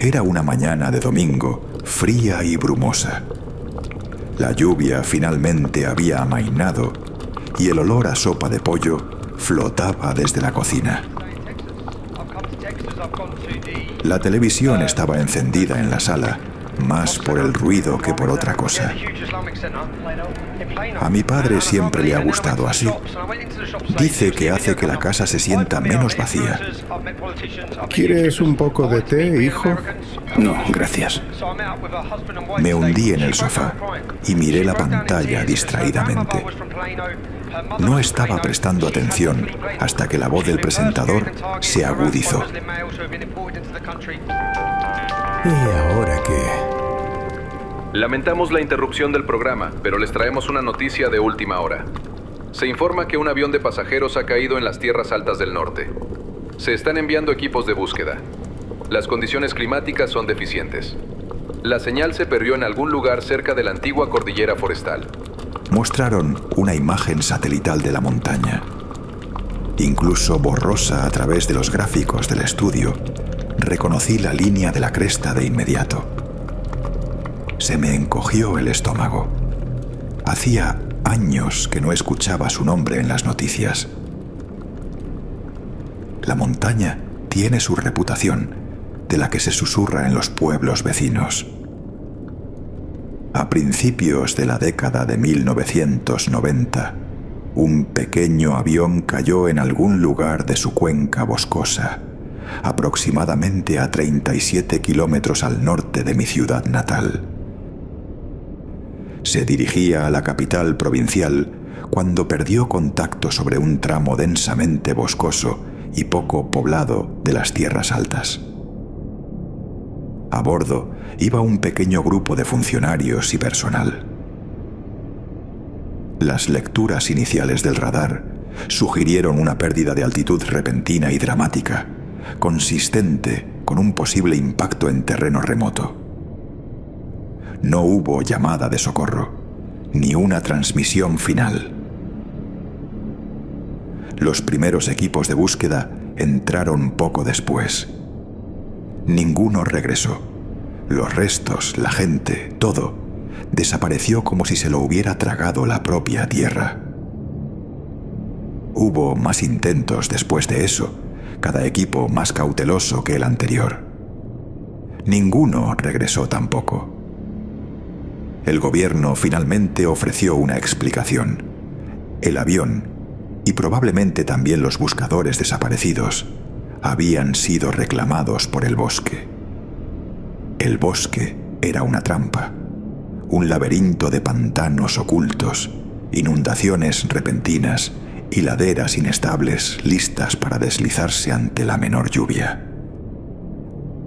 Era una mañana de domingo, fría y brumosa. La lluvia finalmente había amainado y el olor a sopa de pollo flotaba desde la cocina. La televisión estaba encendida en la sala, más por el ruido que por otra cosa. A mi padre siempre le ha gustado así. Dice que hace que la casa se sienta menos vacía. ¿Quieres un poco de té, hijo? No, gracias. Me hundí en el sofá y miré la pantalla distraídamente. No estaba prestando atención hasta que la voz del presentador se agudizó. ¿Y ahora qué? Lamentamos la interrupción del programa, pero les traemos una noticia de última hora. Se informa que un avión de pasajeros ha caído en las tierras altas del norte. Se están enviando equipos de búsqueda. Las condiciones climáticas son deficientes. La señal se perdió en algún lugar cerca de la antigua cordillera forestal. Mostraron una imagen satelital de la montaña. Incluso borrosa a través de los gráficos del estudio, reconocí la línea de la cresta de inmediato. Se me encogió el estómago. Hacía años que no escuchaba su nombre en las noticias. La montaña tiene su reputación, de la que se susurra en los pueblos vecinos. A principios de la década de 1990, un pequeño avión cayó en algún lugar de su cuenca boscosa, aproximadamente a 37 kilómetros al norte de mi ciudad natal. Se dirigía a la capital provincial cuando perdió contacto sobre un tramo densamente boscoso y poco poblado de las tierras altas. A bordo iba un pequeño grupo de funcionarios y personal. Las lecturas iniciales del radar sugirieron una pérdida de altitud repentina y dramática, consistente con un posible impacto en terreno remoto. No hubo llamada de socorro, ni una transmisión final. Los primeros equipos de búsqueda entraron poco después. Ninguno regresó. Los restos, la gente, todo, desapareció como si se lo hubiera tragado la propia tierra. Hubo más intentos después de eso, cada equipo más cauteloso que el anterior. Ninguno regresó tampoco. El gobierno finalmente ofreció una explicación. El avión, y probablemente también los buscadores desaparecidos, habían sido reclamados por el bosque. El bosque era una trampa, un laberinto de pantanos ocultos, inundaciones repentinas y laderas inestables listas para deslizarse ante la menor lluvia.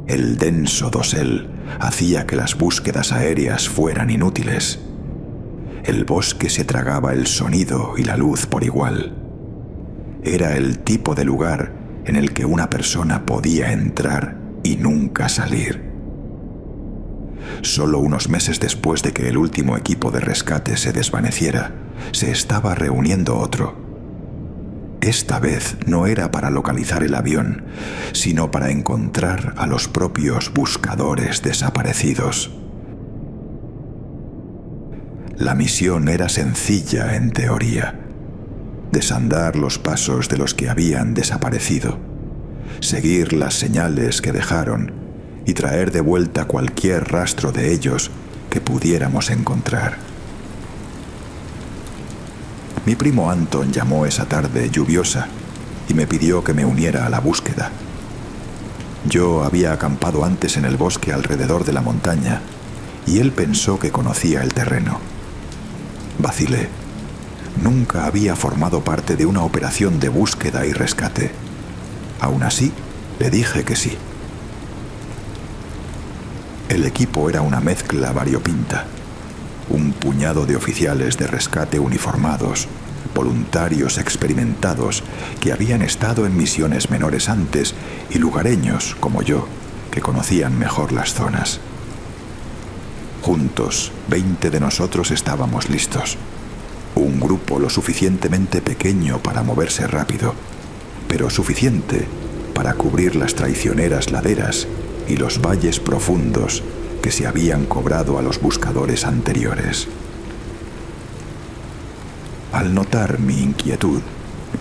El denso dosel hacía que las búsquedas aéreas fueran inútiles. El bosque se tragaba el sonido y la luz por igual. Era el tipo de lugar en el que una persona podía entrar y nunca salir. Solo unos meses después de que el último equipo de rescate se desvaneciera, se estaba reuniendo otro. Esta vez no era para localizar el avión, sino para encontrar a los propios buscadores desaparecidos. La misión era sencilla en teoría: desandar los pasos de los que habían desaparecido, seguir las señales que dejaron y traer de vuelta cualquier rastro de ellos que pudiéramos encontrar. Mi primo Anton llamó esa tarde lluviosa y me pidió que me uniera a la búsqueda. Yo había acampado antes en el bosque alrededor de la montaña y él pensó que conocía el terreno. Vacilé. Nunca había formado parte de una operación de búsqueda y rescate. Aún así, le dije que sí. El equipo era una mezcla variopinta. Un puñado de oficiales de rescate uniformados, voluntarios experimentados que habían estado en misiones menores antes y lugareños, como yo, que conocían mejor las zonas. Juntos, 20 de nosotros estábamos listos. Un grupo lo suficientemente pequeño para moverse rápido, pero suficiente para cubrir las traicioneras laderas y los valles profundos que se habían cobrado a los buscadores anteriores. Al notar mi inquietud,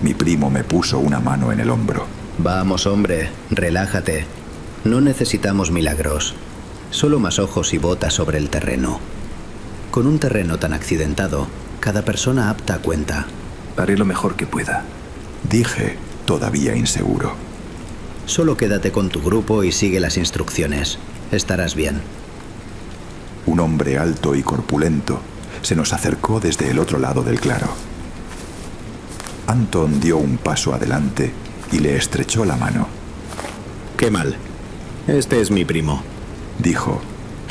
mi primo me puso una mano en el hombro. Vamos, hombre, relájate. No necesitamos milagros. Solo más ojos y botas sobre el terreno. Con un terreno tan accidentado, cada persona apta cuenta. Haré lo mejor que pueda. Dije, todavía inseguro. Solo quédate con tu grupo y sigue las instrucciones. Estarás bien. Un hombre alto y corpulento se nos acercó desde el otro lado del claro. Anton dio un paso adelante y le estrechó la mano. Qué mal. Este es mi primo. Dijo,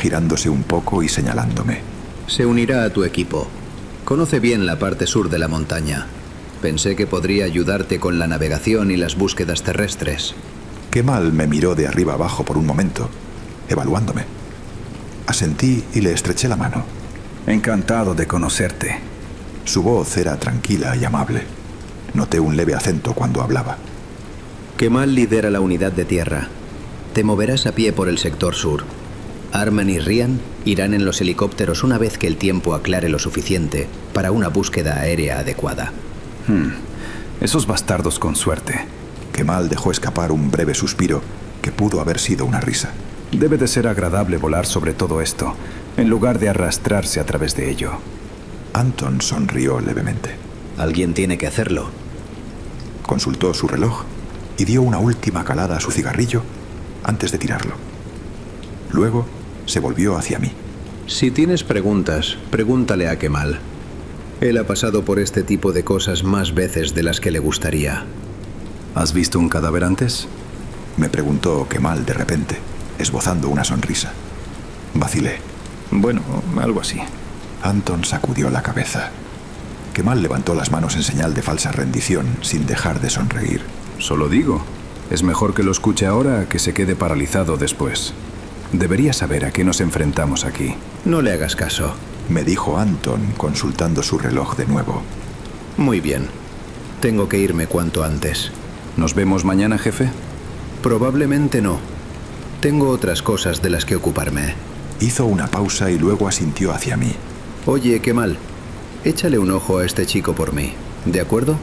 girándose un poco y señalándome. Se unirá a tu equipo. Conoce bien la parte sur de la montaña. Pensé que podría ayudarte con la navegación y las búsquedas terrestres. Kemal me miró de arriba abajo por un momento, evaluándome. Asentí y le estreché la mano. Encantado de conocerte. Su voz era tranquila y amable. Noté un leve acento cuando hablaba. Kemal lidera la unidad de tierra. Te moverás a pie por el sector sur. Arman y Ryan irán en los helicópteros una vez que el tiempo aclare lo suficiente para una búsqueda aérea adecuada. Esos bastardos con suerte. Kemal dejó escapar un breve suspiro que pudo haber sido una risa. Debe de ser agradable volar sobre todo esto, en lugar de arrastrarse a través de ello. Anton sonrió levemente. Alguien tiene que hacerlo. Consultó su reloj y dio una última calada a su cigarrillo antes de tirarlo. Luego se volvió hacia mí. Si tienes preguntas, pregúntale a Kemal. Él ha pasado por este tipo de cosas más veces de las que le gustaría. ¿Has visto un cadáver antes? Me preguntó Kemal de repente, esbozando una sonrisa. Vacilé. Bueno, algo así. Anton sacudió la cabeza. Kemal levantó las manos en señal de falsa rendición, sin dejar de sonreír. Solo digo, es mejor que lo escuche ahora que se quede paralizado después. Debería saber a qué nos enfrentamos aquí. No le hagas caso. Me dijo Anton, consultando su reloj de nuevo. Muy bien. Tengo que irme cuanto antes. ¿Nos vemos mañana, jefe? Probablemente no. Tengo otras cosas de las que ocuparme. Hizo una pausa y luego asintió hacia mí. Oye, Kemal, échale un ojo a este chico por mí, ¿de acuerdo?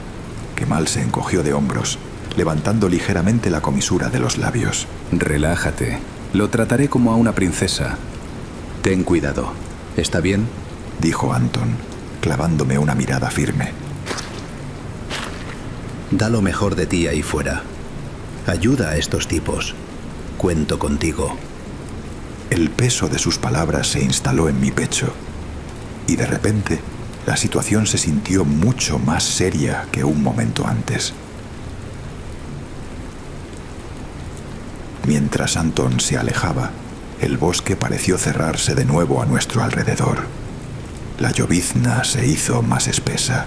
Kemal se encogió de hombros, levantando ligeramente la comisura de los labios. Relájate. Lo trataré como a una princesa. Ten cuidado. ¿Está bien? Dijo Anton, clavándome una mirada firme. Da lo mejor de ti ahí fuera. Ayuda a estos tipos. Cuento contigo. El peso de sus palabras se instaló en mi pecho y de repente la situación se sintió mucho más seria que un momento antes. Mientras Anton se alejaba, el bosque pareció cerrarse de nuevo a nuestro alrededor. La llovizna se hizo más espesa,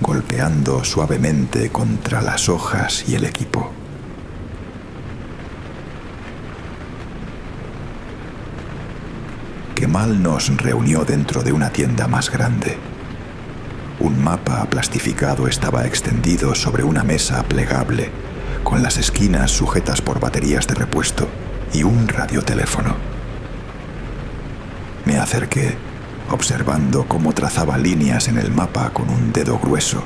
golpeando suavemente contra las hojas y el equipo. Kemal nos reunió dentro de una tienda más grande. Un mapa plastificado estaba extendido sobre una mesa plegable, con las esquinas sujetas por baterías de repuesto y un radioteléfono. Me acerqué, observando cómo trazaba líneas en el mapa con un dedo grueso,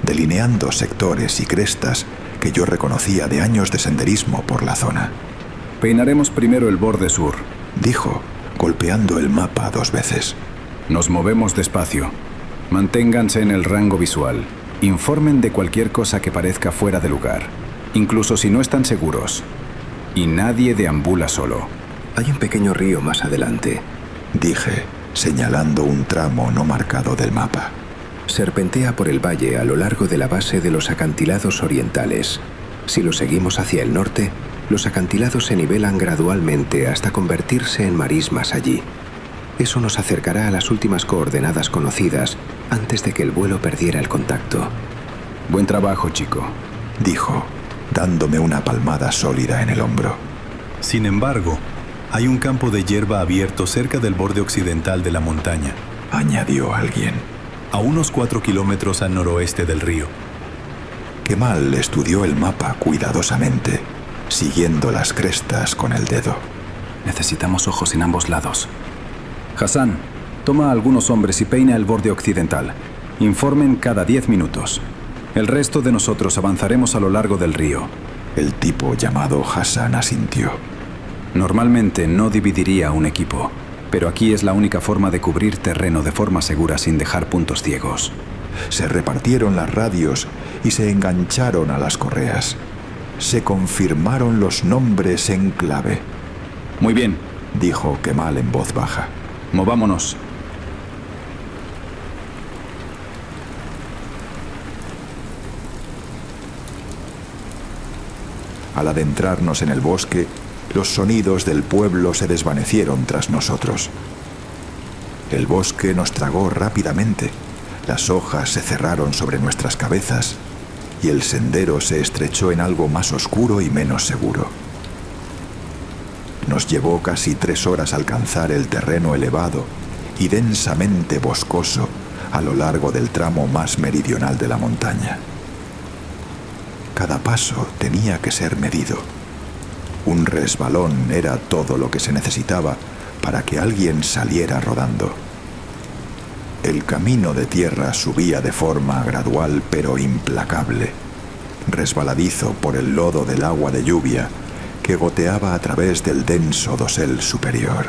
delineando sectores y crestas que yo reconocía de años de senderismo por la zona. Peinaremos primero el borde sur, dijo, golpeando el mapa 2 veces. Nos movemos despacio. Manténganse en el rango visual. Informen de cualquier cosa que parezca fuera de lugar, incluso si no están seguros. Y nadie deambula solo. Hay un pequeño río más adelante, dije, señalando un tramo no marcado del mapa. Serpentea por el valle a lo largo de la base de los acantilados orientales. Si lo seguimos hacia el norte, los acantilados se nivelan gradualmente hasta convertirse en marismas allí. Eso nos acercará a las últimas coordenadas conocidas antes de que el vuelo perdiera el contacto. Buen trabajo, chico, dijo, dándome una palmada sólida en el hombro. Sin embargo, hay un campo de hierba abierto cerca del borde occidental de la montaña, añadió alguien. A unos 4 kilómetros al noroeste del río. Kemal estudió el mapa cuidadosamente, siguiendo las crestas con el dedo. Necesitamos ojos en ambos lados. Hassan, toma a algunos hombres y peina el borde occidental. Informen cada 10 minutos. El resto de nosotros avanzaremos a lo largo del río. El tipo llamado Hassan asintió. Normalmente no dividiría un equipo, pero aquí es la única forma de cubrir terreno de forma segura sin dejar puntos ciegos. Se repartieron las radios y se engancharon a las correas. Se confirmaron los nombres en clave. Muy bien, dijo Kemal en voz baja. Movámonos. Al adentrarnos en el bosque, los sonidos del pueblo se desvanecieron tras nosotros. El bosque nos tragó rápidamente, las hojas se cerraron sobre nuestras cabezas y el sendero se estrechó en algo más oscuro y menos seguro. Nos llevó casi 3 horas alcanzar el terreno elevado y densamente boscoso a lo largo del tramo más meridional de la montaña. Cada paso tenía que ser medido. Un resbalón era todo lo que se necesitaba para que alguien saliera rodando. El camino de tierra subía de forma gradual pero implacable, resbaladizo por el lodo del agua de lluvia que goteaba a través del denso dosel superior.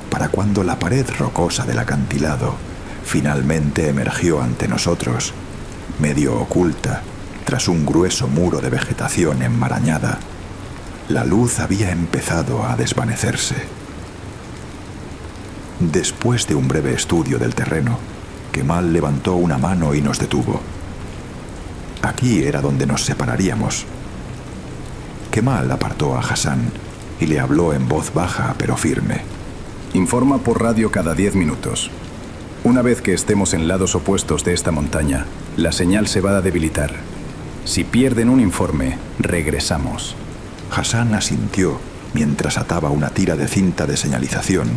Para cuando la pared rocosa del acantilado finalmente emergió ante nosotros, medio oculta, tras un grueso muro de vegetación enmarañada, la luz había empezado a desvanecerse. Después de un breve estudio del terreno, Kemal levantó una mano y nos detuvo. Aquí era donde nos separaríamos. Kemal apartó a Hassan y le habló en voz baja pero firme. Informa por radio cada 10 minutos. Una vez que estemos en lados opuestos de esta montaña, la señal se va a debilitar. Si pierden un informe, regresamos. Hassan asintió mientras ataba una tira de cinta de señalización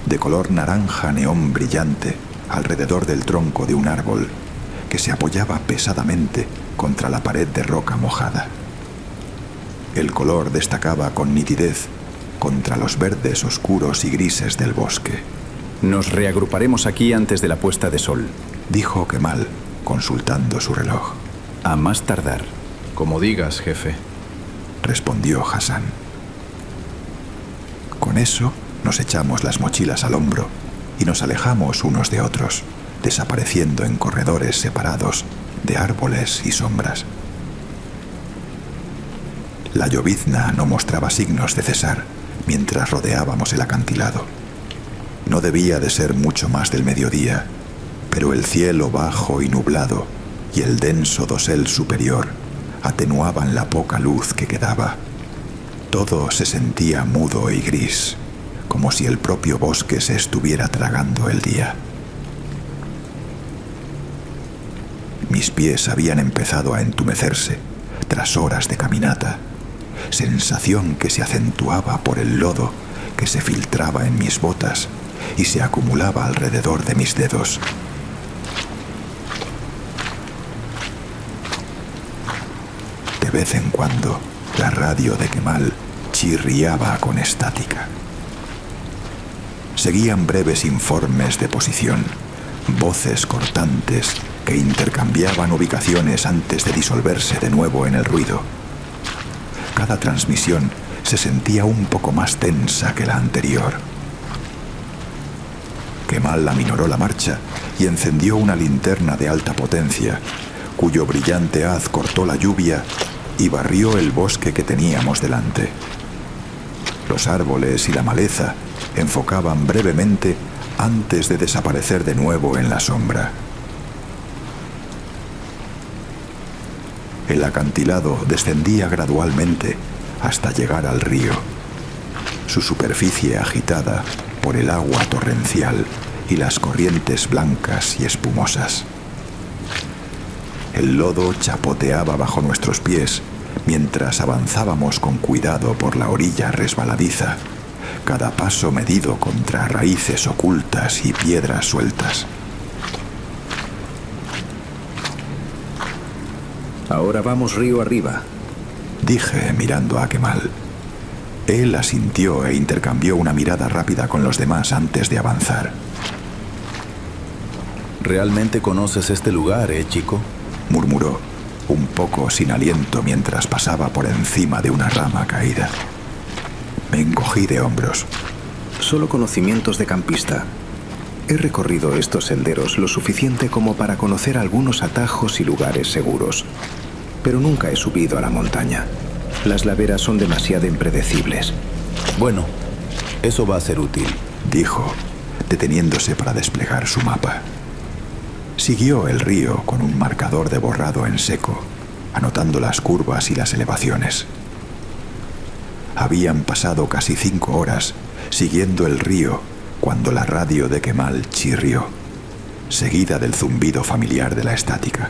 de color naranja neón brillante alrededor del tronco de un árbol que se apoyaba pesadamente contra la pared de roca mojada. El color destacaba con nitidez contra los verdes oscuros y grises del bosque. Nos reagruparemos aquí antes de la puesta de sol, dijo Kemal, consultando su reloj. A más tardar. Como digas, jefe, respondió Hassan. Con eso nos echamos las mochilas al hombro y nos alejamos unos de otros, desapareciendo en corredores separados de árboles y sombras. La llovizna no mostraba signos de cesar mientras rodeábamos el acantilado. No debía de ser mucho más del mediodía, pero el cielo bajo y nublado y el denso dosel superior atenuaban la poca luz que quedaba. Todo se sentía mudo y gris, como si el propio bosque se estuviera tragando el día. Mis pies habían empezado a entumecerse tras horas de caminata, sensación que se acentuaba por el lodo que se filtraba en mis botas y se acumulaba alrededor de mis dedos. De vez en cuando, la radio de Kemal chirriaba con estática. Seguían breves informes de posición, voces cortantes que intercambiaban ubicaciones antes de disolverse de nuevo en el ruido. Cada transmisión se sentía un poco más tensa que la anterior. Kemal aminoró la marcha y encendió una linterna de alta potencia, cuyo brillante haz cortó la lluvia y barrió el bosque que teníamos delante. Los árboles y la maleza enfocaban brevemente antes de desaparecer de nuevo en la sombra. El acantilado descendía gradualmente hasta llegar al río, su superficie agitada por el agua torrencial y las corrientes blancas y espumosas. El lodo chapoteaba bajo nuestros pies mientras avanzábamos con cuidado por la orilla resbaladiza, cada paso medido contra raíces ocultas y piedras sueltas. Ahora vamos río arriba. dije mirando a Kemal. Él asintió e intercambió una mirada rápida con los demás antes de avanzar. ¿Realmente conoces este lugar, chico? Murmuró, un poco sin aliento mientras pasaba por encima de una rama caída. Me encogí de hombros. Solo conocimientos de campista. He recorrido estos senderos lo suficiente como para conocer algunos atajos y lugares seguros, pero nunca he subido a la montaña. Las laderas son demasiado impredecibles. Bueno, eso va a ser útil, dijo, deteniéndose para desplegar su mapa. Siguió el río con un marcador de borrado en seco, anotando las curvas y las elevaciones. Habían pasado casi 5 horas siguiendo el río cuando la radio de Kemal chirrió, seguida del zumbido familiar de la estática.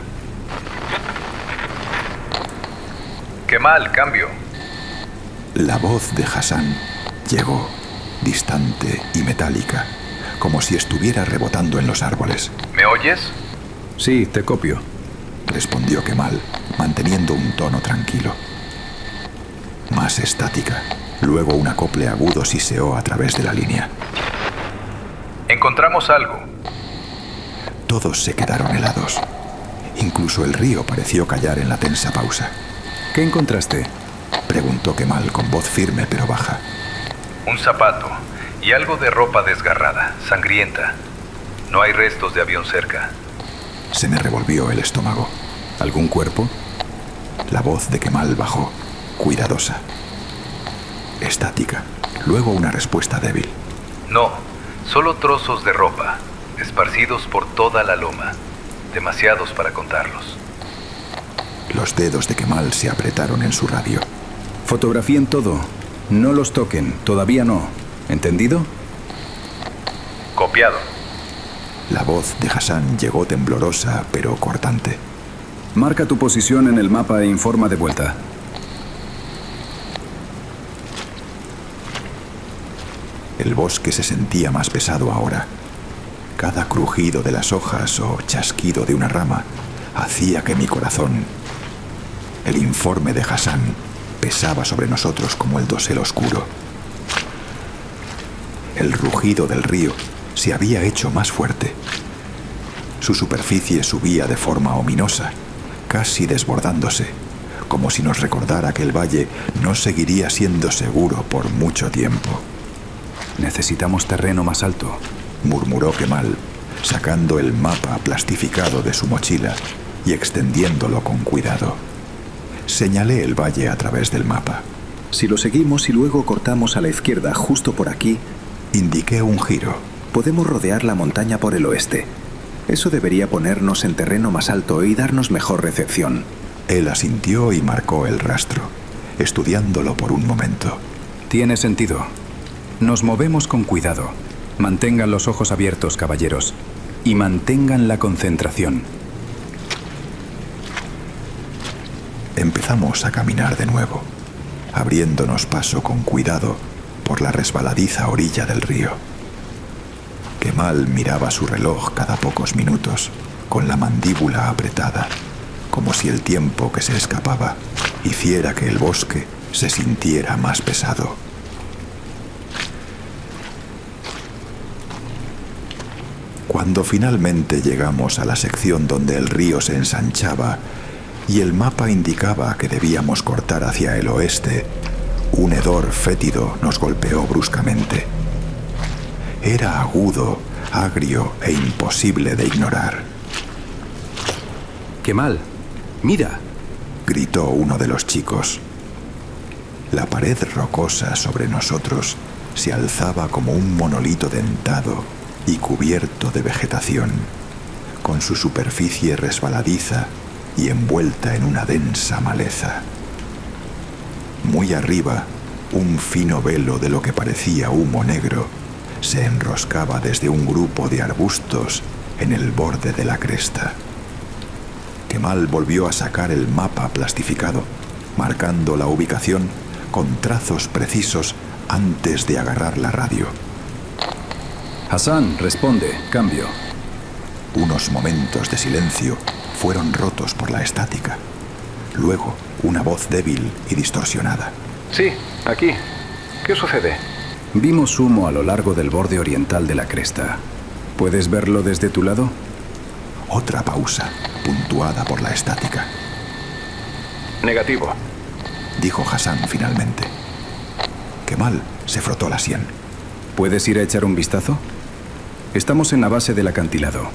Kemal, cambio. La voz de Hassan llegó, distante y metálica, como si estuviera rebotando en los árboles. ¿Me oyes? Sí, te copio, respondió Kemal, manteniendo un tono tranquilo. Más estática. Luego un acople agudo siseó a través de la línea. Encontramos algo. Todos se quedaron helados. Incluso el río pareció callar en la tensa pausa. ¿Qué encontraste? Preguntó Kemal con voz firme pero baja. Un zapato y algo de ropa desgarrada, sangrienta. No hay restos de avión cerca. Se me revolvió el estómago. ¿Algún cuerpo? La voz de Kemal bajó, cuidadosa, estática. Luego una respuesta débil. No, solo trozos de ropa, esparcidos por toda la loma. Demasiados para contarlos. Los dedos de Kemal se apretaron en su radio. Fotografíen todo. No los toquen, todavía no. ¿Entendido? Copiado. La voz de Hassan llegó temblorosa pero cortante. Marca tu posición en el mapa e informa de vuelta. El bosque se sentía más pesado ahora. Cada crujido de las hojas o chasquido de una rama hacía que mi corazón... El informe de Hassan pesaba sobre nosotros como el dosel oscuro. El rugido del río se había hecho más fuerte. Su superficie subía de forma ominosa, casi desbordándose, como si nos recordara que el valle no seguiría siendo seguro por mucho tiempo. Necesitamos terreno más alto, murmuró Kemal, sacando el mapa plastificado de su mochila y extendiéndolo con cuidado. Señalé el valle a través del mapa. Si lo seguimos y luego cortamos a la izquierda justo por aquí, indiqué un giro. Podemos rodear la montaña por el oeste. Eso debería ponernos en terreno más alto y darnos mejor recepción. Él asintió y marcó el rastro, estudiándolo por un momento. Tiene sentido. Nos movemos con cuidado. Mantengan los ojos abiertos, caballeros, y mantengan la concentración. Empezamos a caminar de nuevo, abriéndonos paso con cuidado por la resbaladiza orilla del río. Kemal miraba su reloj cada pocos minutos, con la mandíbula apretada, como si el tiempo que se escapaba hiciera que el bosque se sintiera más pesado. Cuando finalmente llegamos a la sección donde el río se ensanchaba y el mapa indicaba que debíamos cortar hacia el oeste, un hedor fétido nos golpeó bruscamente. Era agudo, agrio e imposible de ignorar. Kemal, mira, gritó uno de los chicos. La pared rocosa sobre nosotros se alzaba como un monolito dentado y cubierto de vegetación, con su superficie resbaladiza y envuelta en una densa maleza. Muy arriba, un fino velo de lo que parecía humo negro se enroscaba desde un grupo de arbustos en el borde de la cresta. Kemal volvió a sacar el mapa plastificado, marcando la ubicación con trazos precisos antes de agarrar la radio. Hassan, responde, cambio. Unos momentos de silencio fueron rotos por la estática. Luego, una voz débil y distorsionada. Sí, aquí. ¿Qué sucede? Vimos humo a lo largo del borde oriental de la cresta. ¿Puedes verlo desde tu lado? Otra pausa, puntuada por la estática. Negativo. Dijo Hassan finalmente. Kemal se frotó la sien. ¿Puedes ir a echar un vistazo? Estamos en la base del acantilado.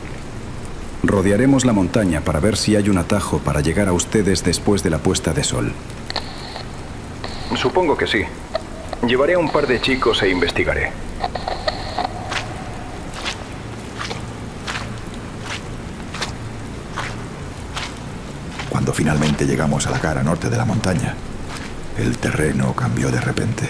Rodearemos la montaña para ver si hay un atajo para llegar a ustedes después de la puesta de sol. Supongo que sí. Llevaré a un par de chicos e investigaré. Cuando finalmente llegamos a la cara norte de la montaña, el terreno cambió de repente.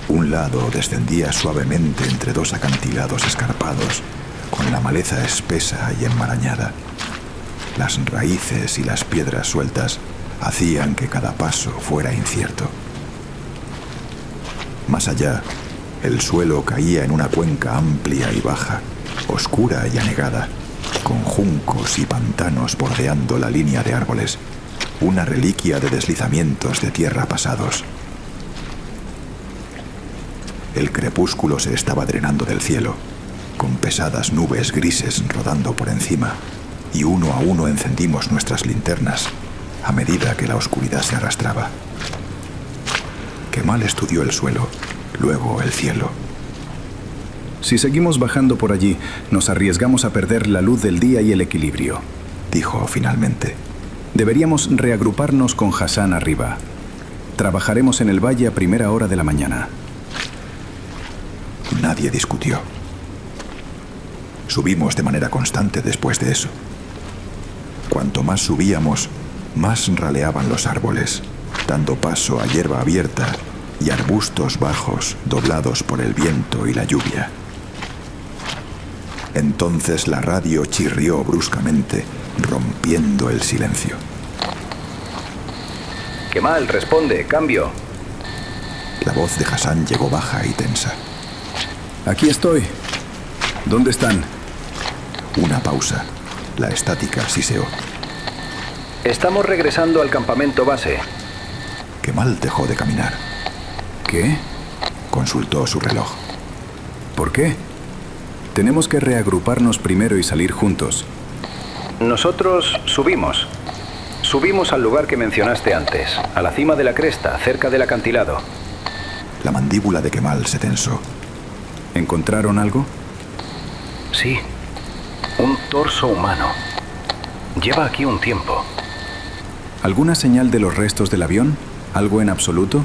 Un lado descendía suavemente entre dos acantilados escarpados, con la maleza espesa y enmarañada. Las raíces y las piedras sueltas hacían que cada paso fuera incierto. Más allá, el suelo caía en una cuenca amplia y baja, oscura y anegada, con juncos y pantanos bordeando la línea de árboles, una reliquia de deslizamientos de tierra pasados. El crepúsculo se estaba drenando del cielo, con pesadas nubes grises rodando por encima, y uno a uno encendimos nuestras linternas a medida que la oscuridad se arrastraba. Kemal estudió el suelo, luego el cielo. Si seguimos bajando por allí, nos arriesgamos a perder la luz del día y el equilibrio, dijo finalmente. Deberíamos reagruparnos con Hassan arriba. Trabajaremos en el valle a primera hora de la mañana. Nadie discutió. Subimos de manera constante después de eso. Cuanto más subíamos, más raleaban los árboles, dando paso a hierba abierta y arbustos bajos doblados por el viento y la lluvia. Entonces la radio chirrió bruscamente, rompiendo el silencio. Kemal, responde, cambio. La voz de Hassan llegó baja y tensa. Aquí estoy. ¿Dónde están? Una pausa. La estática siseó. Estamos regresando al campamento base. Kemal dejó de caminar. ¿Qué? Consultó su reloj. ¿Por qué? Tenemos que reagruparnos primero y salir juntos. Nosotros subimos. Subimos al lugar que mencionaste antes, a la cima de la cresta, cerca del acantilado. La mandíbula de Kemal se tensó. ¿Encontraron algo? Sí, un torso humano. Lleva aquí un tiempo. ¿Alguna señal de los restos del avión? ¿Algo en absoluto?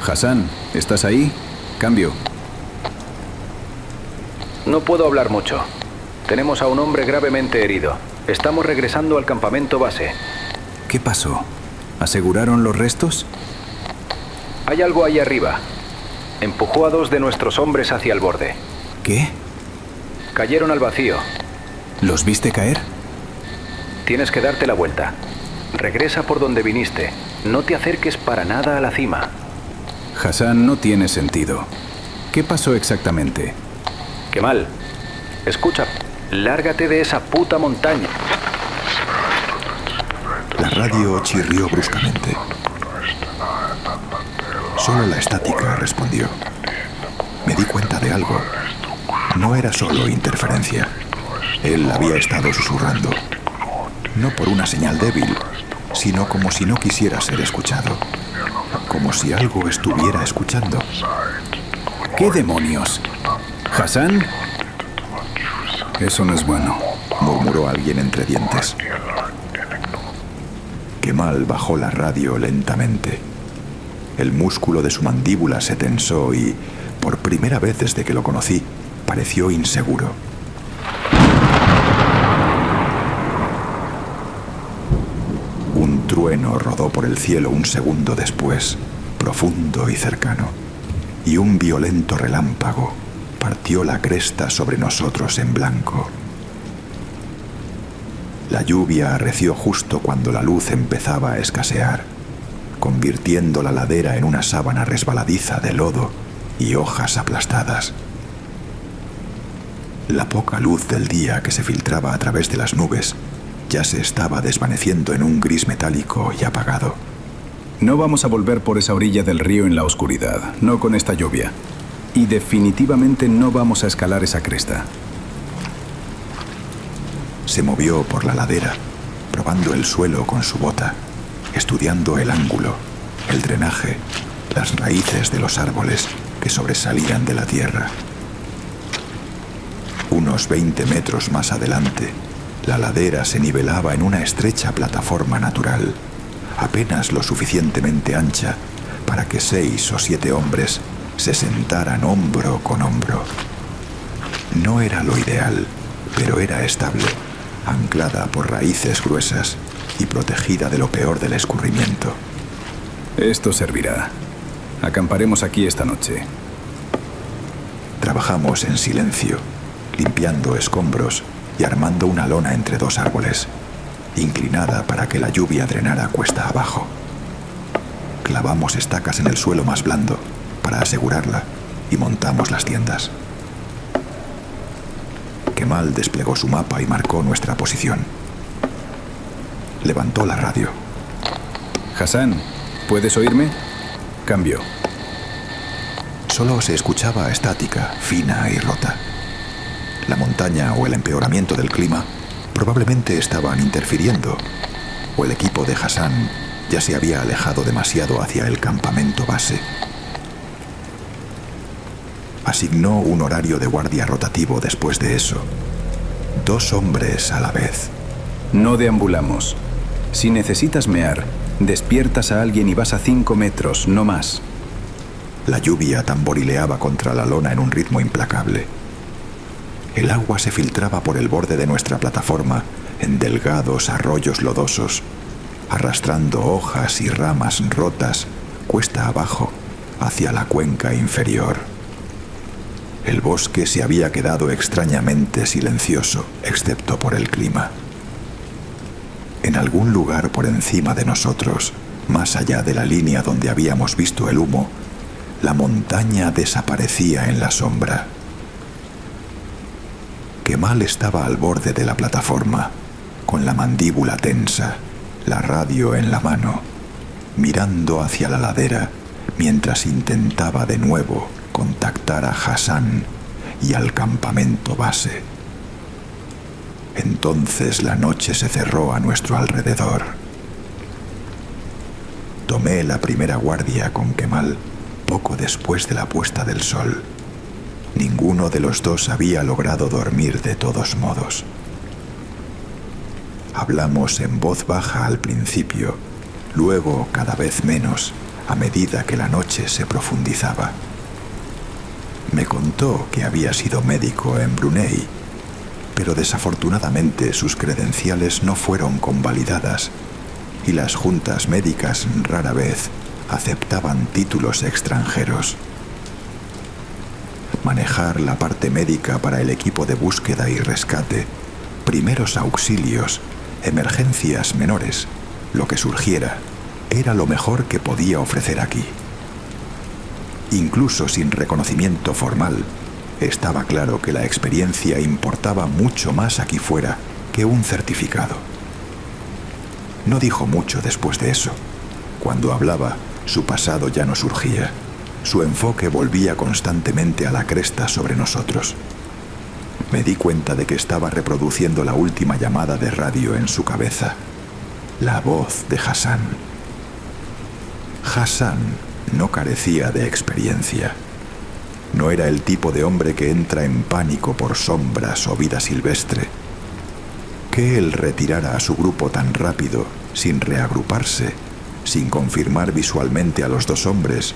Hassan, ¿estás ahí? Cambio. No puedo hablar mucho. Tenemos a un hombre gravemente herido. Estamos regresando al campamento base. ¿Qué pasó? ¿Aseguraron los restos? Hay algo ahí arriba. Empujó a 2 de nuestros hombres hacia el borde. ¿Qué? Cayeron al vacío. ¿Los viste caer? Tienes que darte la vuelta. Regresa por donde viniste. No te acerques para nada a la cima. Hassan, no tiene sentido. ¿Qué pasó exactamente? Kemal, escucha. Lárgate de esa puta montaña. La radio chirrió bruscamente. Solo la estática respondió. Me di cuenta de algo. No era solo interferencia. Él había estado susurrando. No por una señal débil, sino como si no quisiera ser escuchado. Como si algo estuviera escuchando. ¿Qué demonios? ¿Hassan? Eso no es bueno, murmuró alguien entre dientes. Kemal bajó la radio lentamente. El músculo de su mandíbula se tensó y, por primera vez desde que lo conocí, pareció inseguro. Un trueno rodó por el cielo un segundo después, profundo y cercano, y un violento relámpago partió la cresta sobre nosotros en blanco. La lluvia arreció justo cuando la luz empezaba a escasear, convirtiendo la ladera en una sábana resbaladiza de lodo y hojas aplastadas. La poca luz del día que se filtraba a través de las nubes ya se estaba desvaneciendo en un gris metálico y apagado. No vamos a volver por esa orilla del río en la oscuridad, no con esta lluvia. Y definitivamente no vamos a escalar esa cresta. Se movió por la ladera, probando el suelo con su bota, estudiando el ángulo, el drenaje, las raíces de los árboles que sobresalían de la tierra. Unos 20 metros más adelante, la ladera se nivelaba en una estrecha plataforma natural, apenas lo suficientemente ancha para que 6 o 7 hombres se sentaran hombro con hombro. No era lo ideal, pero era estable, anclada por raíces gruesas y protegida de lo peor del escurrimiento. Esto servirá. Acamparemos aquí esta noche. Trabajamos en silencio, limpiando escombros y armando una lona entre 2 árboles, inclinada para que la lluvia drenara cuesta abajo. Clavamos estacas en el suelo más blando para asegurarla y montamos las tiendas. Kemal desplegó su mapa y marcó nuestra posición. Levantó la radio. Hassan, ¿puedes oírme? Cambio. Solo se escuchaba estática, fina y rota. La montaña o el empeoramiento del clima probablemente estaban interfiriendo, o el equipo de Hassan ya se había alejado demasiado hacia el campamento base. Asignó un horario de guardia rotativo después de eso. 2 hombres a la vez. No deambulamos. Si necesitas mear, despiertas a alguien y vas a 5 metros, no más. La lluvia tamborileaba contra la lona en un ritmo implacable. El agua se filtraba por el borde de nuestra plataforma en delgados arroyos lodosos, arrastrando hojas y ramas rotas cuesta abajo hacia la cuenca inferior. El bosque se había quedado extrañamente silencioso, excepto por el clima. En algún lugar por encima de nosotros, más allá de la línea donde habíamos visto el humo, la montaña desaparecía en la sombra. Kemal estaba al borde de la plataforma, con la mandíbula tensa, la radio en la mano, mirando hacia la ladera mientras intentaba de nuevo contactar a Hassan y al campamento base. Entonces la noche se cerró a nuestro alrededor. Tomé la primera guardia con Kemal poco después de la puesta del sol. Ninguno de los 2 había logrado dormir de todos modos. Hablamos en voz baja al principio, luego cada vez menos a medida que la noche se profundizaba. Me contó que había sido médico en Brunei, pero desafortunadamente sus credenciales no fueron convalidadas y las juntas médicas rara vez aceptaban títulos extranjeros. Manejar la parte médica para el equipo de búsqueda y rescate, primeros auxilios, emergencias menores, lo que surgiera, era lo mejor que podía ofrecer aquí. Incluso sin reconocimiento formal, estaba claro que la experiencia importaba mucho más aquí fuera que un certificado. No dijo mucho después de eso. Cuando hablaba, su pasado ya no surgía. Su enfoque volvía constantemente a la cresta sobre nosotros. Me di cuenta de que estaba reproduciendo la última llamada de radio en su cabeza. La voz de Hassan. Hassan no carecía de experiencia. No era el tipo de hombre que entra en pánico por sombras o vida silvestre. Que él retirara a su grupo tan rápido, sin reagruparse, sin confirmar visualmente a los 2 hombres,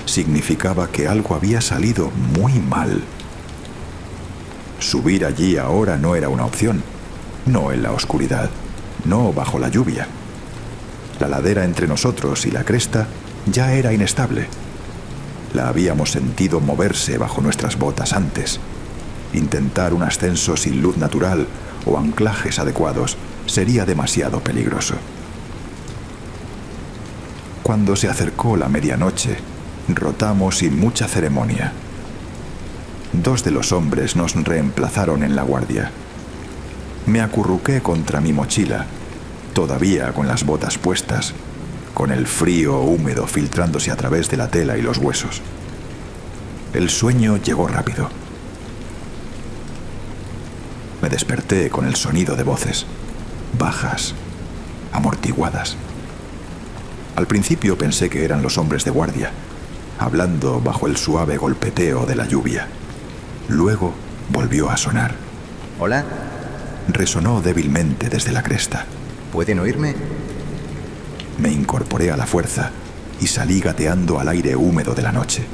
significaba que algo había salido muy mal. Subir allí ahora no era una opción, no en la oscuridad, no bajo la lluvia. La ladera entre nosotros y la cresta ya era inestable. La habíamos sentido moverse bajo nuestras botas antes. Intentar un ascenso sin luz natural o anclajes adecuados sería demasiado peligroso. Cuando se acercó la medianoche, rotamos sin mucha ceremonia. 2 de los hombres nos reemplazaron en la guardia. Me acurruqué contra mi mochila, todavía con las botas puestas, con el frío húmedo filtrándose a través de la tela y los huesos. El sueño llegó rápido. Me desperté con el sonido de voces, bajas, amortiguadas. Al principio pensé que eran los hombres de guardia, hablando bajo el suave golpeteo de la lluvia. Luego volvió a sonar. ¿Hola? Resonó débilmente desde la cresta. ¿Pueden oírme? Me incorporé a la fuerza y salí gateando al aire húmedo de la noche.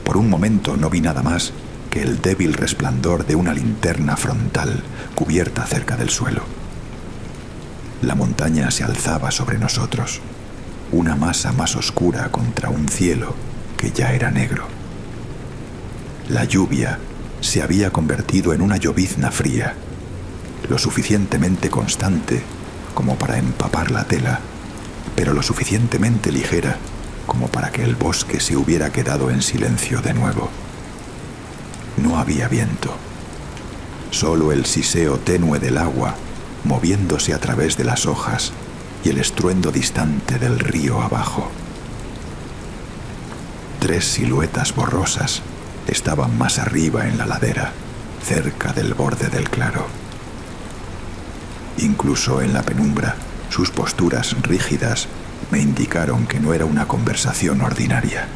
Por un momento no vi nada más que el débil resplandor de una linterna frontal cubierta cerca del suelo. La montaña se alzaba sobre nosotros, una masa más oscura contra un cielo que ya era negro. La lluvia se había convertido en una llovizna fría, lo suficientemente constante como para empapar la tela, pero lo suficientemente ligera como para que el bosque se hubiera quedado en silencio de nuevo. No había viento, solo el siseo tenue del agua moviéndose a través de las hojas y el estruendo distante del río abajo. 3 siluetas borrosas estaban más arriba en la ladera, cerca del borde del claro. Incluso en la penumbra, sus posturas rígidas me indicaron que no era una conversación ordinaria.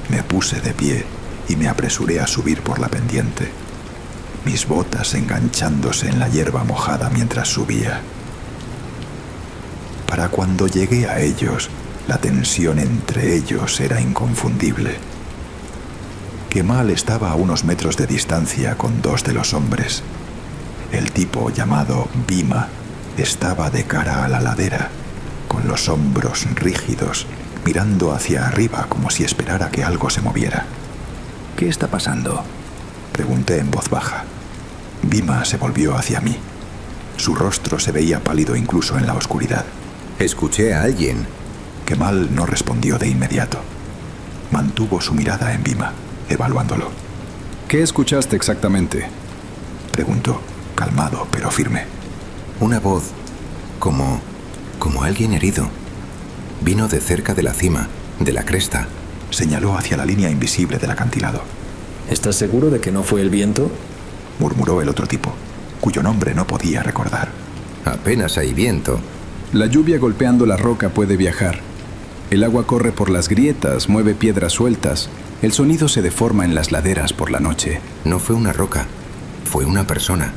Me puse de pie y me apresuré a subir por la pendiente, mis botas enganchándose en la hierba mojada mientras subía. Para cuando llegué a ellos, la tensión entre ellos era inconfundible. Kemal estaba a unos metros de distancia con 2 de los hombres. El tipo llamado Bhima estaba de cara a la ladera, con los hombros rígidos, mirando hacia arriba como si esperara que algo se moviera. ¿Qué está pasando? Pregunté en voz baja. Bhima se volvió hacia mí. Su rostro se veía pálido incluso en la oscuridad. Escuché a alguien. Kemal no respondió de inmediato. Mantuvo su mirada en Bhima, evaluándolo. ¿Qué escuchaste exactamente? Preguntó, calmado pero firme. Una voz, como alguien herido. Vino de cerca de la cima, de la cresta. Señaló hacia la línea invisible del acantilado. ¿Estás seguro de que no fue el viento? Murmuró el otro tipo, cuyo nombre no podía recordar. Apenas hay viento. La lluvia golpeando la roca puede viajar. El agua corre por las grietas, mueve piedras sueltas. El sonido se deforma en las laderas por la noche. No fue una roca, fue una persona.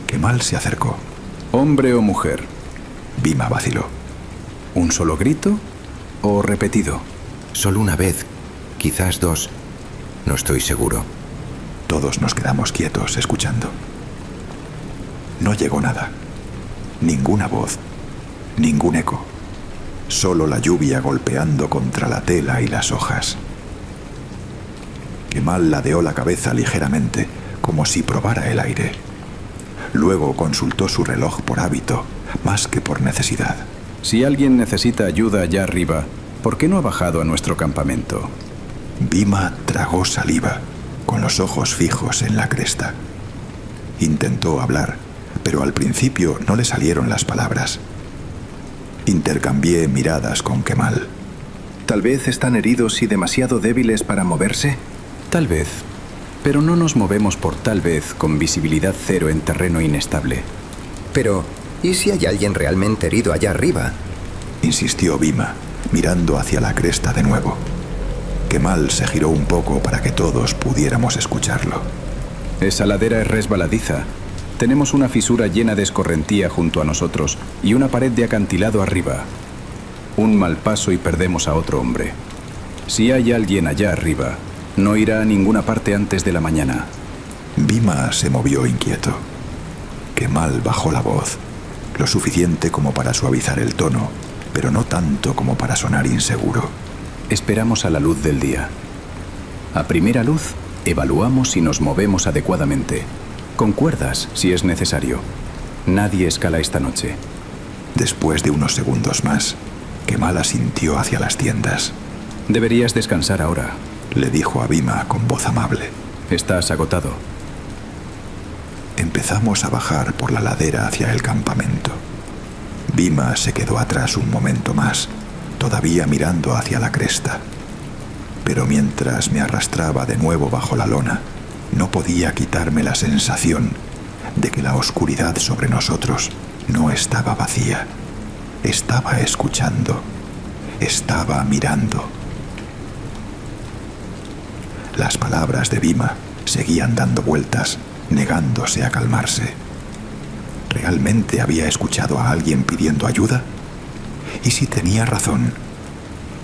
Kemal se acercó. ¿Hombre o mujer? Bhima vaciló. ¿Un solo grito o repetido? Solo una vez, quizás 2. No estoy seguro. Todos nos quedamos quietos escuchando. No llegó nada. Ninguna voz. Ningún eco. Solo la lluvia golpeando contra la tela y las hojas. Kemal ladeó la cabeza ligeramente, como si probara el aire. Luego consultó su reloj por hábito, más que por necesidad. Si alguien necesita ayuda allá arriba, ¿por qué no ha bajado a nuestro campamento? Bhima tragó saliva, con los ojos fijos en la cresta. Intentó hablar, pero al principio no le salieron las palabras. Intercambié miradas con Kemal. ¿Tal vez están heridos y demasiado débiles para moverse? Tal vez, pero no nos movemos por tal vez con visibilidad cero en terreno inestable. Pero, ¿y si hay alguien realmente herido allá arriba? Insistió Bhima, mirando hacia la cresta de nuevo. Kemal se giró un poco para que todos pudiéramos escucharlo. Esa ladera es resbaladiza. Tenemos una fisura llena de escorrentía junto a nosotros y una pared de acantilado arriba. Un mal paso y perdemos a otro hombre. Si hay alguien allá arriba, no irá a ninguna parte antes de la mañana. Bhima se movió inquieto. Kemal bajó la voz, lo suficiente como para suavizar el tono, pero no tanto como para sonar inseguro. Esperamos a la luz del día. A primera luz, evaluamos si nos movemos adecuadamente. Con cuerdas, si es necesario. Nadie escala esta noche. Después de unos segundos más, Kemal asintió hacia las tiendas. Deberías descansar ahora. le dijo a Bhima con voz amable. Estás agotado. Empezamos a bajar por la ladera hacia el campamento. Bhima se quedó atrás un momento más, todavía mirando hacia la cresta. Pero mientras me arrastraba de nuevo bajo la lona, no podía quitarme la sensación de que la oscuridad sobre nosotros no estaba vacía. Estaba escuchando, estaba mirando. Las palabras de Bhima seguían dando vueltas, negándose a calmarse. ¿Realmente había escuchado a alguien pidiendo ayuda? ¿Y si tenía razón?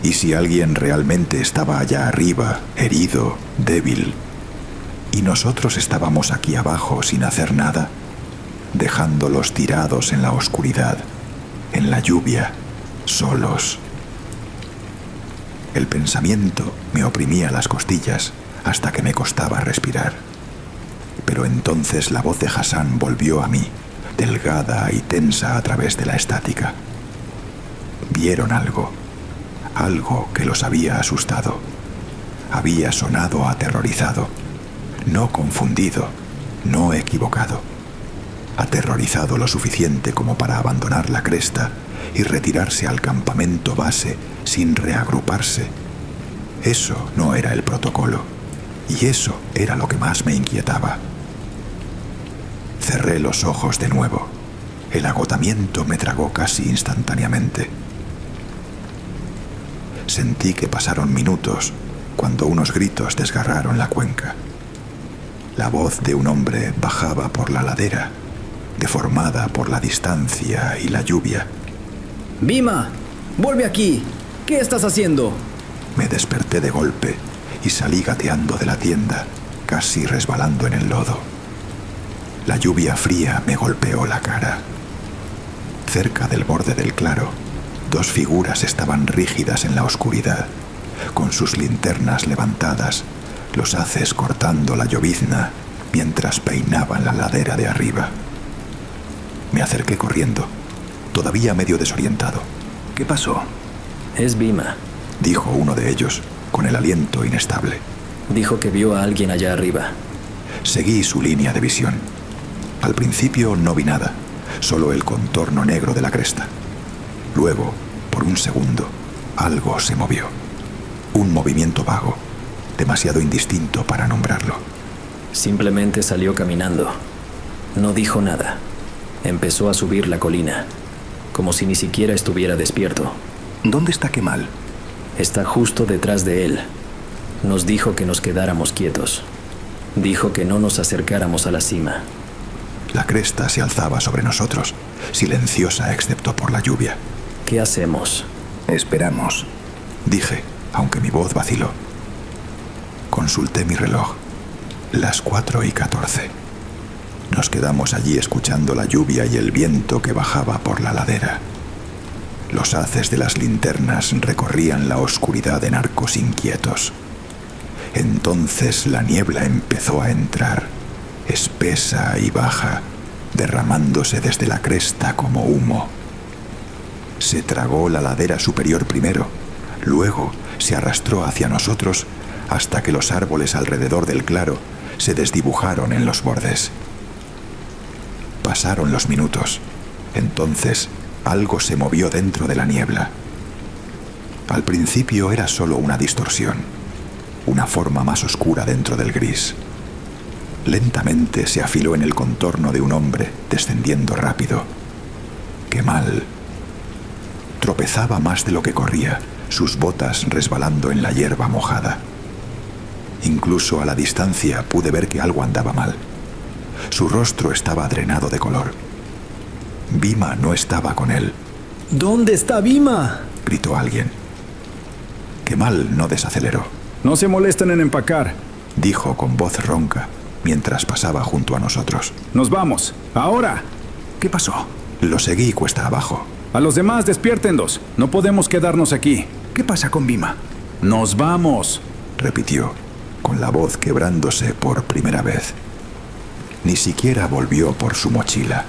¿Y si alguien realmente estaba allá arriba, herido, débil? ¿Y nosotros estábamos aquí abajo sin hacer nada, dejándolos tirados en la oscuridad, en la lluvia, solos? El pensamiento me oprimía las costillas hasta que me costaba respirar. Pero entonces la voz de Hassan volvió a mí, delgada y tensa a través de la estática. Vieron algo que los había asustado. Había sonado aterrorizado, no confundido, no equivocado. Aterrorizado lo suficiente como para abandonar la cresta y retirarse al campamento base sin reagruparse. Eso no era el protocolo, y eso era lo que más me inquietaba. Cerré los ojos de nuevo. El agotamiento me tragó casi instantáneamente. Sentí que pasaron minutos cuando unos gritos desgarraron la cuenca. La voz de un hombre bajaba por la ladera, deformada por la distancia y la lluvia. ¡Bhima! ¡Vuelve aquí! ¿Qué estás haciendo? Me desperté de golpe y salí gateando de la tienda, casi resbalando en el lodo. La lluvia fría me golpeó la cara. Cerca del borde del claro, dos figuras estaban rígidas en la oscuridad, con sus linternas levantadas, los haces cortando la llovizna mientras peinaban la ladera de arriba. Me acerqué corriendo, todavía medio desorientado. ¿Qué pasó? Es Bhima, dijo uno de ellos, con el aliento inestable. Dijo que vio a alguien allá arriba. Seguí su línea de visión. Al principio no vi nada, solo el contorno negro de la cresta. Luego, por un segundo, algo se movió. Un movimiento vago, demasiado indistinto para nombrarlo. Simplemente salió caminando. No dijo nada. Empezó a subir la colina, como si ni siquiera estuviera despierto. ¿Dónde está Kemal? Está justo detrás de él. Nos dijo que nos quedáramos quietos. Dijo que no nos acercáramos a la cima. La cresta se alzaba sobre nosotros, silenciosa excepto por la lluvia. ¿Qué hacemos? Esperamos, dije, aunque mi voz vaciló. Consulté mi reloj. Las 4:14. Nos quedamos allí escuchando la lluvia y el viento que bajaba por la ladera. Los haces de las linternas recorrían la oscuridad en arcos inquietos. Entonces la niebla empezó a entrar, espesa y baja, derramándose desde la cresta como humo. Se tragó la ladera superior primero, luego se arrastró hacia nosotros hasta que los árboles alrededor del claro se desdibujaron en los bordes. Pasaron los minutos. Entonces algo se movió dentro de la niebla. Al principio era solo una distorsión, una forma más oscura dentro del gris. Lentamente se afiló en el contorno de un hombre, descendiendo rápido. Kemal. Tropezaba más de lo que corría, sus botas resbalando en la hierba mojada. Incluso a la distancia pude ver que algo andaba mal. Su rostro estaba drenado de color. Bhima no estaba con él. ¿Dónde está Bhima?, gritó alguien. Kemal no desaceleró. No se molesten en empacar, dijo con voz ronca mientras pasaba junto a nosotros. Nos vamos, ahora. ¿Qué pasó? Lo seguí cuesta abajo. A los demás despiértenlos, no podemos quedarnos aquí. ¿Qué pasa con Bhima? Nos vamos, repitió, con la voz quebrándose por primera vez. Ni siquiera volvió por su mochila.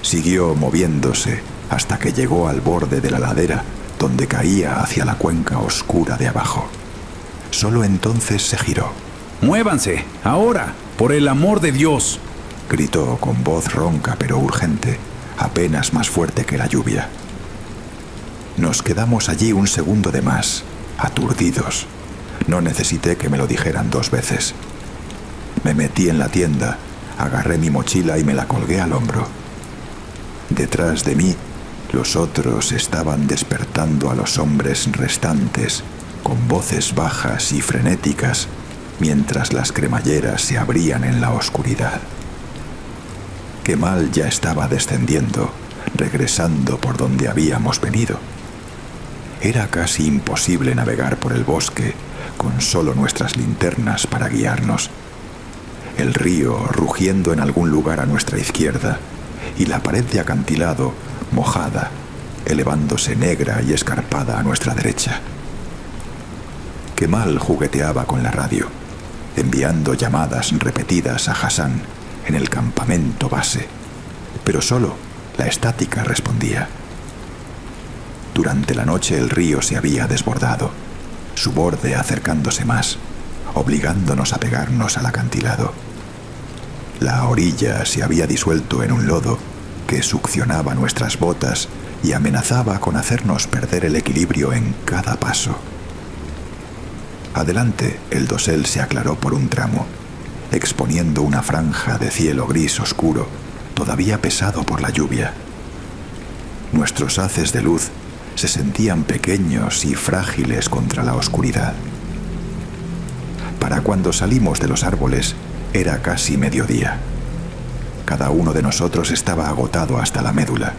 Siguió moviéndose hasta que llegó al borde de la ladera, donde caía hacia la cuenca oscura de abajo. Solo entonces se giró. ¡Muévanse! ¡Ahora! ¡Por el amor de Dios! Gritó con voz ronca pero urgente, apenas más fuerte que la lluvia. Nos quedamos allí un segundo de más, aturdidos. No necesité que me lo dijeran 2 veces. Me metí en la tienda, agarré mi mochila y me la colgué al hombro. Detrás de mí, los otros estaban despertando a los hombres restantes con voces bajas y frenéticas mientras las cremalleras se abrían en la oscuridad. Kemal ya estaba descendiendo, regresando por donde habíamos venido. Era casi imposible navegar por el bosque con solo nuestras linternas para guiarnos. El río rugiendo en algún lugar a nuestra izquierda y la pared de acantilado mojada, elevándose negra y escarpada a nuestra derecha. Kemal jugueteaba con la radio, enviando llamadas repetidas a Hassan en el campamento base, pero solo la estática respondía. Durante la noche el río se había desbordado, su borde acercándose más, obligándonos a pegarnos al acantilado. La orilla se había disuelto en un lodo que succionaba nuestras botas y amenazaba con hacernos perder el equilibrio en cada paso. Adelante, el dosel se aclaró por un tramo, exponiendo una franja de cielo gris oscuro, todavía pesado por la lluvia. Nuestros haces de luz se sentían pequeños y frágiles contra la oscuridad. Para cuando salimos de los árboles, era casi mediodía. Cada uno de nosotros estaba agotado hasta la médula.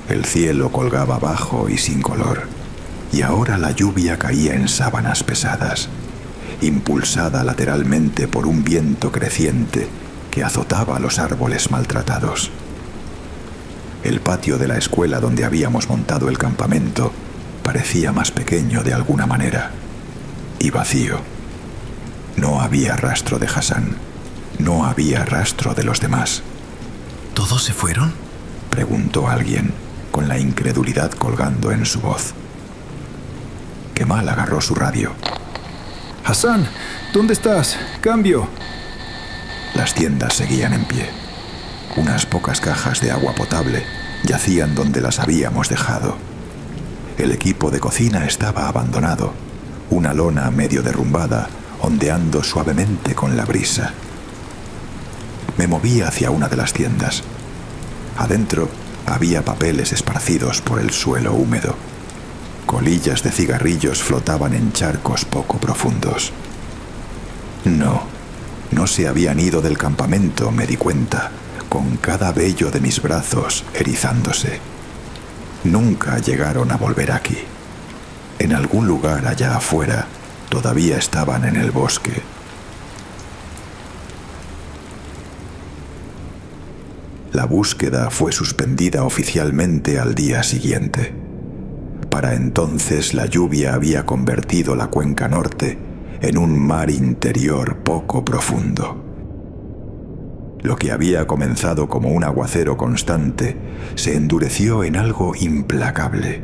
El cielo colgaba bajo y sin color, y ahora la lluvia caía en sábanas pesadas, impulsada lateralmente por un viento creciente que azotaba los árboles maltratados. El patio de la escuela donde habíamos montado el campamento parecía más pequeño de alguna manera, y vacío. No había rastro de Hassan, no había rastro de los demás. ¿Todos se fueron?, preguntó alguien, con la incredulidad colgando en su voz. Kemal agarró su radio. Hassan, ¿dónde estás? ¡Cambio! Las tiendas seguían en pie. Unas pocas cajas de agua potable yacían donde las habíamos dejado. El equipo de cocina estaba abandonado, una lona medio derrumbada, ondeando suavemente con la brisa. Me moví hacia una de las tiendas. Adentro había papeles esparcidos por el suelo húmedo. Colillas de cigarrillos flotaban en charcos poco profundos. No se habían ido del campamento, me di cuenta, con cada vello de mis brazos erizándose. Nunca llegaron a volver aquí. En algún lugar allá afuera todavía estaban en el bosque. La búsqueda fue suspendida oficialmente al día siguiente. Para entonces la lluvia había convertido la cuenca norte en un mar interior poco profundo. Lo que había comenzado como un aguacero constante se endureció en algo implacable.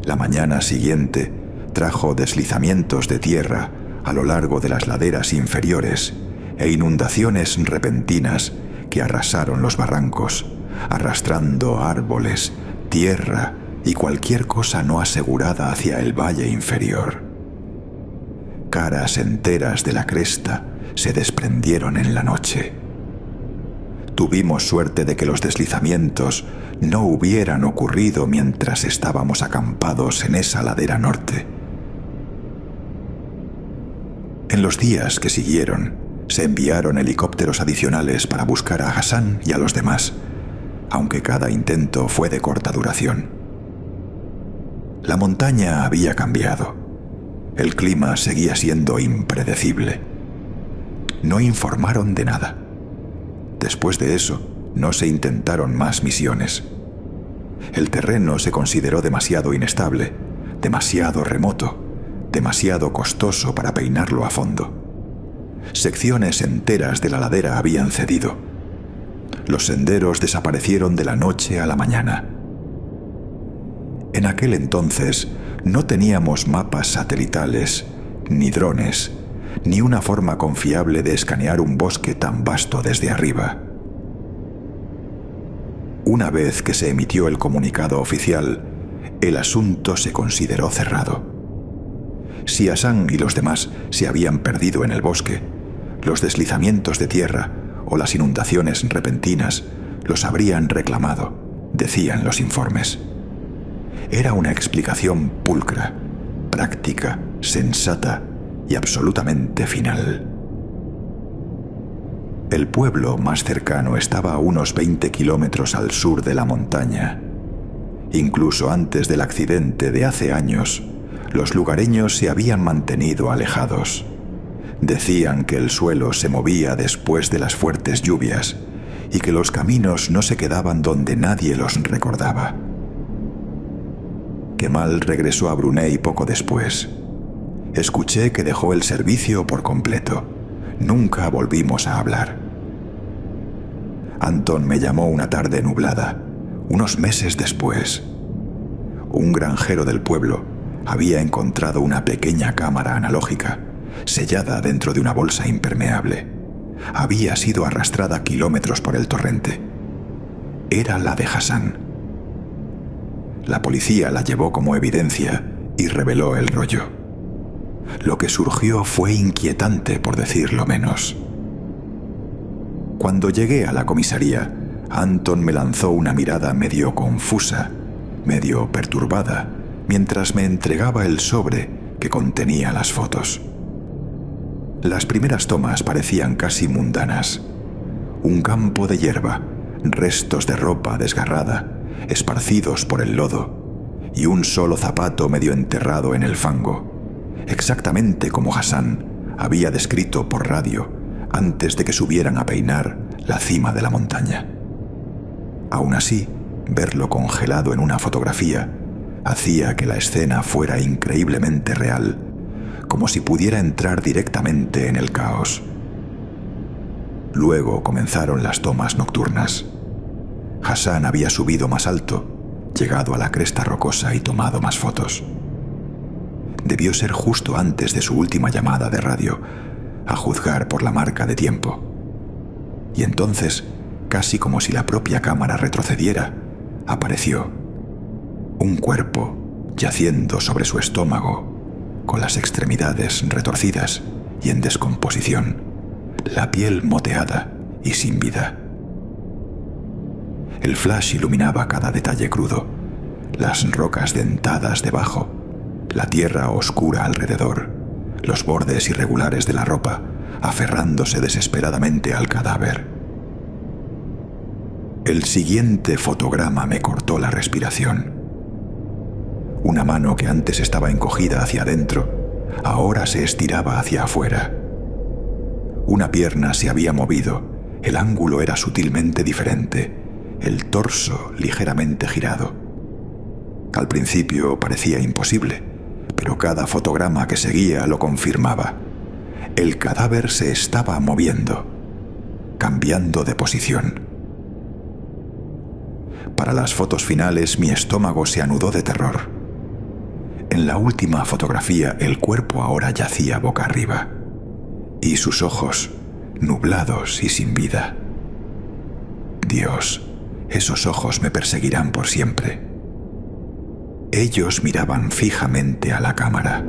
La mañana siguiente trajo deslizamientos de tierra a lo largo de las laderas inferiores e inundaciones repentinas que arrasaron los barrancos, arrastrando árboles, tierra y cualquier cosa no asegurada hacia el valle inferior. Caras enteras de la cresta se desprendieron en la noche. Tuvimos suerte de que los deslizamientos no hubieran ocurrido mientras estábamos acampados en esa ladera norte. En los días que siguieron, se enviaron helicópteros adicionales para buscar a Hassan y a los demás, aunque cada intento fue de corta duración. La montaña había cambiado. El clima seguía siendo impredecible. No informaron de nada. Después de eso, no se intentaron más misiones. El terreno se consideró demasiado inestable, demasiado remoto, demasiado costoso para peinarlo a fondo. Secciones enteras de la ladera habían cedido. Los senderos desaparecieron de la noche a la mañana. En aquel entonces no teníamos mapas satelitales, ni drones, ni una forma confiable de escanear un bosque tan vasto desde arriba. Una vez que se emitió el comunicado oficial, el asunto se consideró cerrado. Si Hassan y los demás se habían perdido en el bosque, los deslizamientos de tierra o las inundaciones repentinas los habrían reclamado, decían los informes. Era una explicación pulcra, práctica, sensata y absolutamente final. El pueblo más cercano estaba a unos 20 kilómetros al sur de la montaña. Incluso antes del accidente de hace años, los lugareños se habían mantenido alejados. Decían que el suelo se movía después de las fuertes lluvias y que los caminos no se quedaban donde nadie los recordaba. Kemal regresó a Brunei poco después. Escuché que dejó el servicio por completo. Nunca volvimos a hablar. Anton me llamó una tarde nublada, unos meses después. Un granjero del pueblo había encontrado una pequeña cámara analógica, sellada dentro de una bolsa impermeable. Había sido arrastrada kilómetros por el torrente. Era la de Hassan. La policía la llevó como evidencia y reveló el rollo. Lo que surgió fue inquietante, por decirlo menos. Cuando llegué a la comisaría, Anton me lanzó una mirada medio confusa, medio perturbada, mientras me entregaba el sobre que contenía las fotos. Las primeras tomas parecían casi mundanas. Un campo de hierba, restos de ropa desgarrada, esparcidos por el lodo, y un solo zapato medio enterrado en el fango, exactamente como Hassan había descrito por radio antes de que subieran a peinar la cima de la montaña. Aún así, verlo congelado en una fotografía hacía que la escena fuera increíblemente real, como si pudiera entrar directamente en el caos. Luego comenzaron las tomas nocturnas. Hassan había subido más alto, llegado a la cresta rocosa y tomado más fotos. Debió ser justo antes de su última llamada de radio, a juzgar por la marca de tiempo. Y entonces, casi como si la propia cámara retrocediera, apareció un cuerpo yaciendo sobre su estómago, con las extremidades retorcidas y en descomposición, la piel moteada y sin vida. El flash iluminaba cada detalle crudo, las rocas dentadas debajo, la tierra oscura alrededor, los bordes irregulares de la ropa, aferrándose desesperadamente al cadáver. El siguiente fotograma me cortó la respiración. Una mano que antes estaba encogida hacia adentro, ahora se estiraba hacia afuera. Una pierna se había movido, el ángulo era sutilmente diferente, el torso ligeramente girado. Al principio parecía imposible, pero cada fotograma que seguía lo confirmaba. El cadáver se estaba moviendo, cambiando de posición. Para las fotos finales mi estómago se anudó de terror. En la última fotografía el cuerpo ahora yacía boca arriba, y sus ojos, nublados y sin vida. Dios, esos ojos me perseguirán por siempre. Ellos miraban fijamente a la cámara.